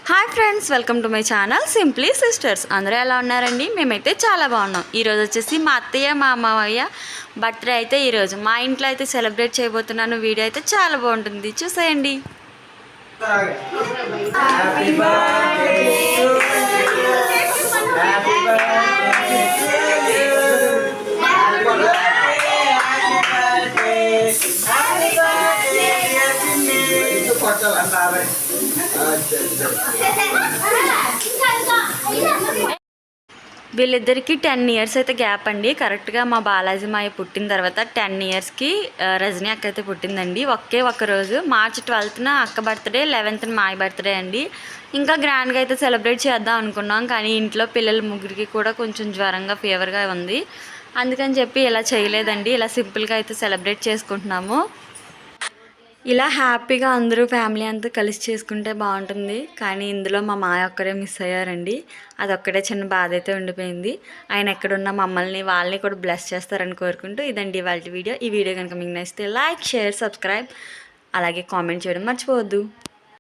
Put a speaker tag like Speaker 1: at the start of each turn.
Speaker 1: Hi friends, welcome to my channel simply sisters. అందరూ ఎలా ఉన్నారండి? మేమైతే చాలా బాగున్నాం. ఈరోజు వచ్చేసి మా అత్తయ్య మా అమ్మయ్య బర్త్డే అయితే ఈరోజు మా ఇంట్లో అయితే సెలబ్రేట్ చేయబోతున్నాను. వీడియో అయితే చాలా బాగుంటుంది, చూసేయండి. వీళ్ళిద్దరికి 10 ఇయర్స్ అయితే గ్యాప్ అండి. కరెక్ట్గా మా బాలాజీ మాయ పుట్టిన తర్వాత 10 ఇయర్స్కి రజనీ అక్క అయితే పుట్టిందండి. ఒక్క రోజు మార్చి 12న అక్క బర్త్డే, 11న మాయ బర్త్డే అండి. ఇంకా గ్రాండ్గా అయితే సెలబ్రేట్ చేద్దాం అనుకున్నాం, కానీ ఇంట్లో పిల్లల ముగ్గురికి కూడా కొంచెం జ్వరంగా ఫీవర్గా ఉంది. అందుకని చెప్పి ఇలా చేయలేదండి. ఇలా సింపుల్గా అయితే సెలబ్రేట్ చేసుకుంటున్నాము. ఇలా హ్యాపీగా అందరూ ఫ్యామిలీ అంతా కలిసి చేసుకుంటే బాగుంటుంది, కానీ ఇందులో మా మాయ ఒక్కరే మిస్ అయ్యారండి. అదొక్కడే చిన్న బాధ అయితే ఉండిపోయింది. ఆయన ఎక్కడున్న మమ్మల్ని వాళ్ళని కూడా బ్లెస్ చేస్తారని కోరుకుంటూ ఇదండి ఇవాళ వీడియో. ఈ వీడియో కనుక మీకు నచ్చితే లైక్, షేర్, సబ్స్క్రైబ్ అలాగే కామెంట్ చేయడం మర్చిపోవద్దు.